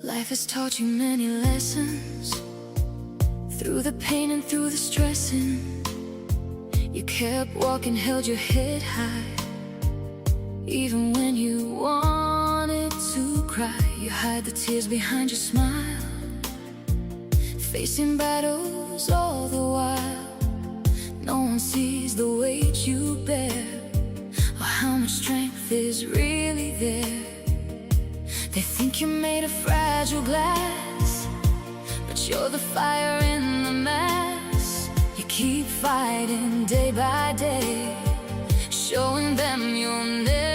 Life has taught you many lessons, through the pain and through the stressing. You kept walking, held your head high, even when you wanted to cry. You hide the tears behind your smile, facing battles all the while. No one sees the weight you bear, or how much strength is really there. They think you're made of fragile glass, but you're the fire in the mass. You keep fighting day by day, showing them you'll never